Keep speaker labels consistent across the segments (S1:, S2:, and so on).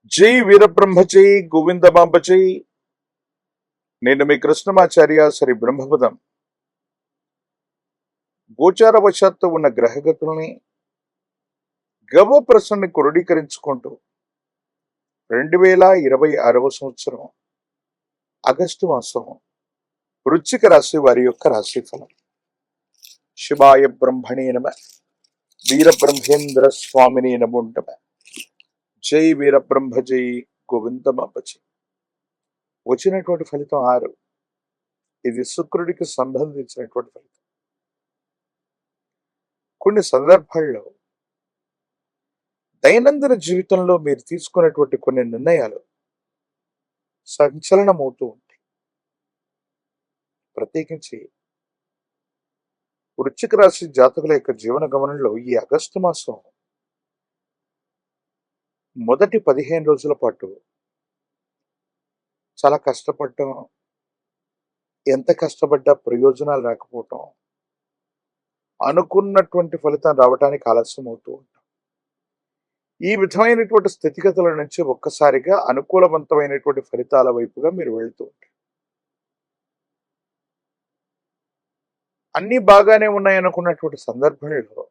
S1: జై వీరబ్రహ్మచై గోవిందమాంబచై. నేను మీ కృష్ణమాచార్య శ్రీ బ్రహ్మపదం. గోచారవశాత్తు ఉన్న గ్రహగతుల్ని గవప్రసన్ని క్రోడీకరించుకుంటూ 2026 సంవత్సరం ఆగస్టు మాసం వృశ్చిక రాశి వారి యొక్క రాశిఫలం. శివాయ బ్రహ్మణే నమ, వీరబ్రహ్మేంద్ర స్వామిని నమో నమ. జై వీరబ్రహ్మ జై గోవిందమాంబచై. వచ్చినటువంటి ఫలితం 6. ఇది శుక్రుడికి సంబంధించినటువంటి ఫలితం. కొన్ని సందర్భాల్లో దైనందిన జీవితంలో మీరు తీసుకున్నటువంటి కొన్ని నిర్ణయాలు సంచలనమవుతూ ఉంటాయి. ప్రత్యేకించి వృశ్చిక రాశి జాతకుల యొక్క జీవన గమనంలో ఈ ఆగస్టు మాసం మొదటి 15 రోజుల పాటు చాలా కష్టపడటం, ఎంత కష్టపడ్డా ప్రయోజనాలు రాకపోవటం, అనుకున్నటువంటి ఫలితం రావడానికి ఆలస్యం అవుతూ ఉంటాం. ఈ విధమైనటువంటి స్థితిగతుల నుంచి ఒక్కసారిగా అనుకూలవంతమైనటువంటి ఫలితాల వైపుగా మీరు వెళుతూ ఉంటారు. అన్ని బాగానే ఉన్నాయనుకున్నటువంటి సందర్భంలో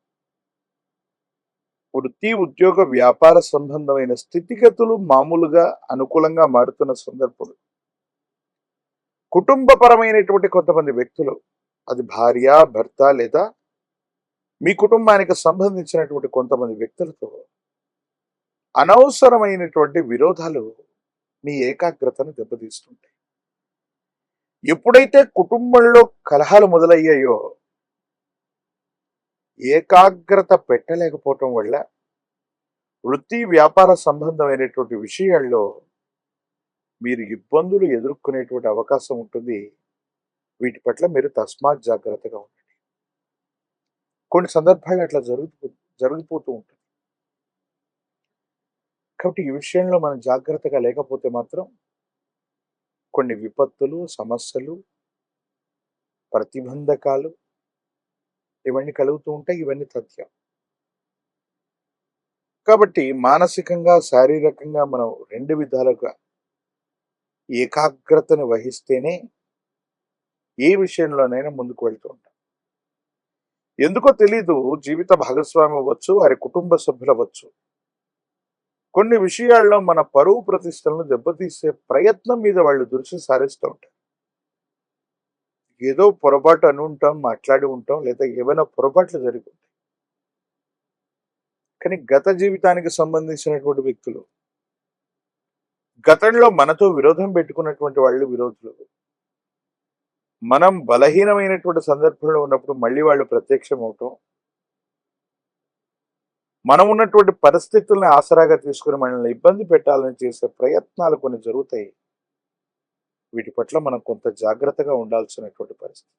S1: వృత్తి, ఉద్యోగ, వ్యాపార సంబంధమైన స్థితిగతులు మామూలుగా అనుకూలంగా మారుతున్న సందర్భంలో కుటుంబపరమైనటువంటి కొంతమంది వ్యక్తులు, అది భార్య, భర్త లేదా మీ కుటుంబానికి సంబంధించినటువంటి కొంతమంది వ్యక్తులతో అనవసరమైనటువంటి విరోధాలు మీ ఏకాగ్రతను దెబ్బతీస్తుంటాయి. ఎప్పుడైతే కుటుంబంలో కలహాలు మొదలయ్యాయో ఏకాగ్రత పెట్టలేకపోవటం వల్ల వృత్తి, వ్యాపార సంబంధమైనటువంటి విషయాల్లో మీరు ఇబ్బందులు ఎదుర్కొనేటువంటి అవకాశం ఉంటుంది. వీటి పట్ల మీరు తస్మాత్ జాగ్రత్తగా ఉండండి. కొన్ని సందర్భాలు అట్లా జరిగిపోతూ ఉంటుంది. కాబట్టి ఈ విషయంలో మనం జాగ్రత్తగా లేకపోతే మాత్రం కొన్ని విపత్తులు, సమస్యలు, ప్రతిబంధకాలు ఇవన్నీ కలుగుతూ ఉంటాయి. ఇవన్నీ తథ్యం. కాబట్టి మానసికంగా, శారీరకంగా మనం 2 విధాలుగా ఏకాగ్రతను వహిస్తేనే ఏ విషయంలోనైనా ముందుకు వెళ్తూ ఉంటాం. ఎందుకో తెలీదు, జీవిత భాగస్వామి అవ్వచ్చు, వారి కుటుంబ సభ్యులు అవ్వచ్చు, కొన్ని విషయాల్లో మన పరువు ప్రతిష్టలను దెబ్బతీసే ప్రయత్నం మీద వాళ్ళు దృష్టి సారిస్తూ ఉంటారు. ఏదో పొరపాటు అని ఉంటాం, మాట్లాడి ఉంటాం, లేదా ఏమైనా పొరపాట్లు జరిగి ఉంటాయి. కానీ గత జీవితానికి సంబంధించినటువంటి వ్యక్తులు, గతంలో మనతో విరోధం పెట్టుకున్నటువంటి వాళ్ళు విరోధులు, మనం బలహీనమైనటువంటి సందర్భంలో ఉన్నప్పుడు మళ్ళీ వాళ్ళు ప్రత్యక్షం అవటం, మనం ఉన్నటువంటి పరిస్థితుల్ని ఆసరాగా తీసుకుని మనల్ని ఇబ్బంది పెట్టాలని చేసే ప్రయత్నాలు కొన్ని జరుగుతాయి. వీటి పట్ల మనం కొంత జాగ్రత్తగా ఉండాల్సినటువంటి పరిస్థితి.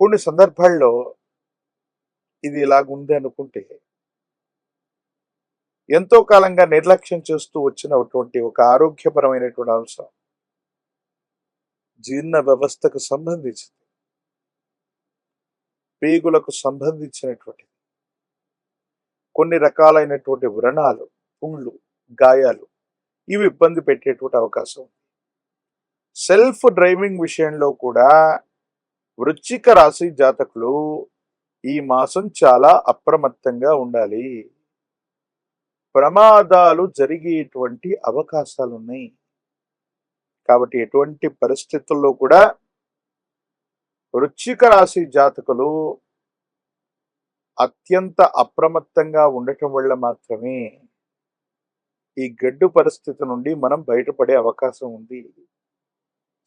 S1: కొన్ని సందర్భాల్లో ఇది ఇలాగుంది అనుకుంటే ఎంతో కాలంగా నిర్లక్ష్యం చేస్తూ వచ్చినటువంటి ఒక ఆరోగ్యపరమైనటువంటి అంశం, జీర్ణ వ్యవస్థకు సంబంధించింది, పేగులకు సంబంధించినటువంటి కొన్ని రకాలైనటువంటి వ్రణాలు, పుండ్లు, గాయాలు ఇవి ఇబ్బంది పెట్టేటువంటి అవకాశం. సెల్ఫ్ డ్రైవింగ్ విషయంలో కూడా వృశ్చిక రాశి జాతకులు ఈ మాసం చాలా అప్రమత్తంగా ఉండాలి. ప్రమాదాలు జరిగేటువంటి అవకాశాలు ఉన్నాయి. కాబట్టి ఎటువంటి పరిస్థితుల్లో కూడా వృశ్చిక రాశి జాతకులు అత్యంత అప్రమత్తంగా ఉండటం వల్ల మాత్రమే ఈ గడ్డు పరిస్థితి నుండి మనం బయటపడే అవకాశం ఉంది.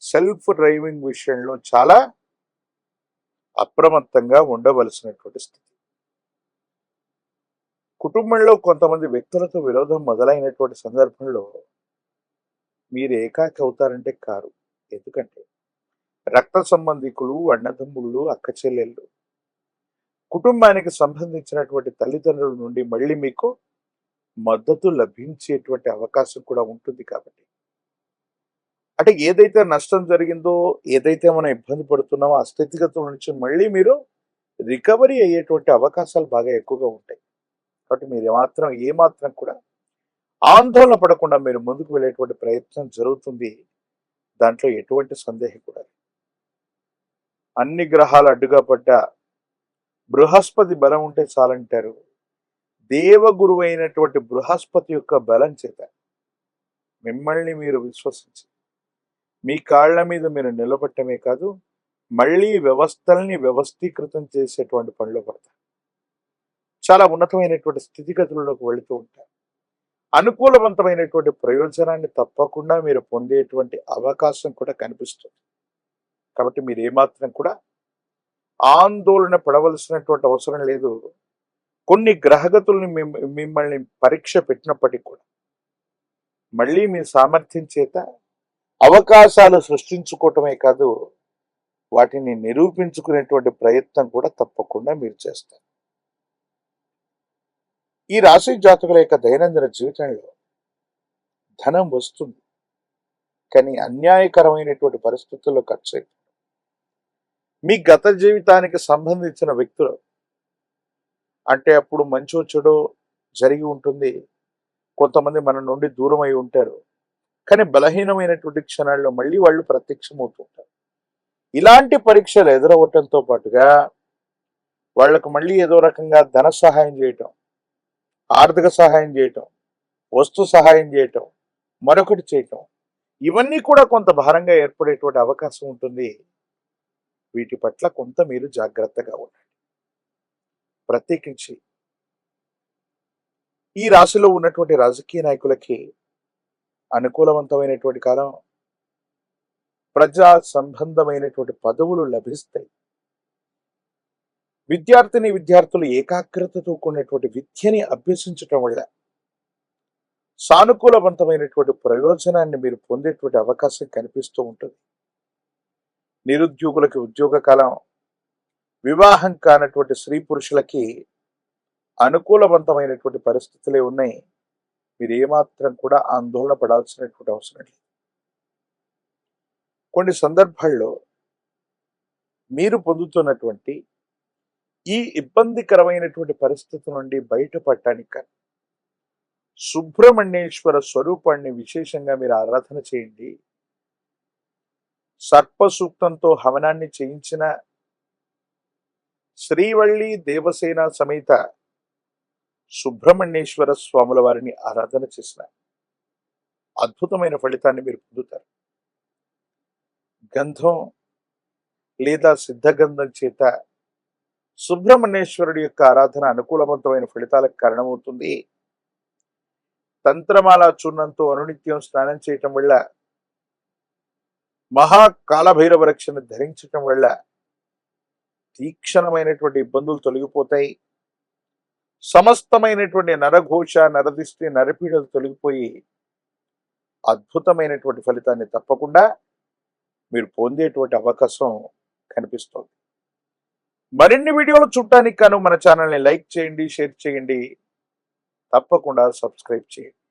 S1: సెల్ఫ్ డ్రైవింగ్ విషయంలో చాలా అప్రమత్తంగా ఉండవలసినటువంటి స్థితి. కుటుంబంలో కొంతమంది వ్యక్తులతో విరోధం మొదలైనటువంటి సందర్భంలో మీరు ఏకాకి అవుతారంటే కారు. ఎందుకంటే రక్త సంబంధికులు, అన్నదమ్ముళ్ళు, అక్క చెల్లెళ్ళు, కుటుంబానికి సంబంధించినటువంటి తల్లిదండ్రుల నుండి మళ్ళీ మీకు మద్దతు లభించేటువంటి అవకాశం కూడా ఉంటుంది. కాబట్టి అంటే ఏదైతే నష్టం జరిగిందో, ఏదైతే మనం ఇబ్బంది పడుతున్నామో ఆ స్థితిగతుల నుంచి మళ్ళీ మీరు రికవరీ అయ్యేటువంటి అవకాశాలు బాగా ఎక్కువగా ఉంటాయి. కాబట్టి మీరు ఏమాత్రం కూడా ఆందోళన పడకుండా మీరు ముందుకు వెళ్ళేటువంటి ప్రయత్నం జరుగుతుంది. దాంట్లో ఎటువంటి సందేహం కూడా లేదు. అన్ని గ్రహాలు అడ్డుగా పడ్డ బృహస్పతి బలం ఉంటే చాలంటారు. దేవగురువు అయినటువంటి బృహస్పతి యొక్క బలం చేత మిమ్మల్ని మీరు విశ్వసించి మీ కాళ్ళ మీద మీరు నిలబట్టమే కాదు, మళ్ళీ వ్యవస్థల్ని వ్యవస్థీకృతం చేసేటువంటి పనిలో పడతారు. చాలా ఉన్నతమైనటువంటి స్థితిగతుల్లోకి వెళుతూ ఉంటారు. అనుకూలవంతమైనటువంటి ప్రయోజనాన్ని తప్పకుండా మీరు పొందేటువంటి అవకాశం కూడా కనిపిస్తుంది. కాబట్టి మీరు ఏమాత్రం కూడా ఆందోళన పడవలసినటువంటి అవసరం లేదు. కొన్ని గ్రహగతుల్ని మిమ్మల్ని పరీక్ష పెట్టినప్పటికీ కూడా మళ్ళీ మీ సామర్థ్యం చేత అవకాశాలు సృష్టించుకోవటమే కాదు, వాటిని నిరూపించుకునేటువంటి ప్రయత్నం కూడా తప్పకుండా మీరు చేస్తారు. ఈ రాశి జాతకుల యొక్క దైనందిన జీవితంలో ధనం వస్తుంది, కానీ అన్యాయకరమైనటువంటి పరిస్థితుల్లో ఖర్చు అవుతుంది. మీ గత జీవితానికి సంబంధించిన వ్యక్తులు అంటే అప్పుడు మంచో చెడో జరిగి ఉంటుంది, కొంతమంది మన నుండి దూరం అయి ఉంటారు, కానీ బలహీనమైనటువంటి క్షణాల్లో మళ్ళీ వాళ్ళు ప్రత్యక్షమవుతుంటారు. ఇలాంటి పరీక్షలు ఎదురవటంతో పాటుగా వాళ్లకు మళ్ళీ ఏదో రకంగా ధన సహాయం చేయటం, ఆర్థిక సహాయం చేయటం, వస్తు సహాయం చేయటం, మరొకటి చేయటం, ఇవన్నీ కూడా కొంత భారంగా ఏర్పడేటువంటి అవకాశం ఉంటుంది. వీటి పట్ల కొంత మీరు జాగ్రత్తగా ఉండండి. ప్రత్యేకించి ఈ రాశిలో ఉన్నటువంటి రాజకీయ నాయకులకి అనుకూలవంతమైనటువంటి కాలం. ప్రజా సంబంధమైనటువంటి పదవులు లభిస్తాయి. విద్యార్థులు ఏకాగ్రతతో కూడినటువంటి విద్యని అభ్యసించటం వల్ల సానుకూలవంతమైనటువంటి ప్రయోజనాన్ని మీరు పొందేటువంటి అవకాశం కనిపిస్తూ ఉంటుంది. నిరుద్యోగులకి ఉద్యోగ కాలం. వివాహం కానటువంటి స్త్రీ పురుషులకి అనుకూలవంతమైనటువంటి పరిస్థితులే ఉన్నాయి. మీరు ఏమాత్రం కూడా ఆందోళన పడాల్సినటువంటి అవసరం లేదు. కొన్ని సందర్భాల్లో మీరు పొందుతున్నటువంటి ఈ ఇబ్బందికరమైనటువంటి పరిస్థితి నుండి బయటపడటానికి సుబ్రహ్మణ్యేశ్వర స్వరూపాన్ని విశేషంగా మీరు ఆరాధన చేయండి. సర్ప సూక్తంతో హవనాన్ని చేయించిన శ్రీవల్లి దేవసేన సమేత సుబ్రహ్మణ్యేశ్వర స్వాముల వారిని ఆరాధన చేసిన అద్భుతమైన ఫలితాన్ని మీరు పొందుతారు. గంధం లేదా సిద్ధగంధం చేత సుబ్రహ్మణ్యేశ్వరుడి యొక్క ఆరాధన అనుకూలవంతమైన ఫలితాలకు కారణమవుతుంది. తంత్రమాల చూర్ణంతో అనునిత్యం స్నానం చేయటం వల్ల, మహాకాలభైరవ రక్షణ ధరించటం వల్ల తీక్షణమైనటువంటి ఇబ్బందులు తొలగిపోతాయి. సమస్తమైనటువంటి నరఘోష, నరదిష్టి, నరపీడలు తొలగిపోయి అద్భుతమైనటువంటి ఫలితాన్ని తప్పకుండా మీరు పొందేటువంటి అవకాశం కనిపిస్తుంది. మరిన్ని వీడియోలు చూడటానికి గాను మన ఛానల్ని లైక్ చేయండి, షేర్ చేయండి, తప్పకుండా సబ్స్క్రైబ్ చేయండి.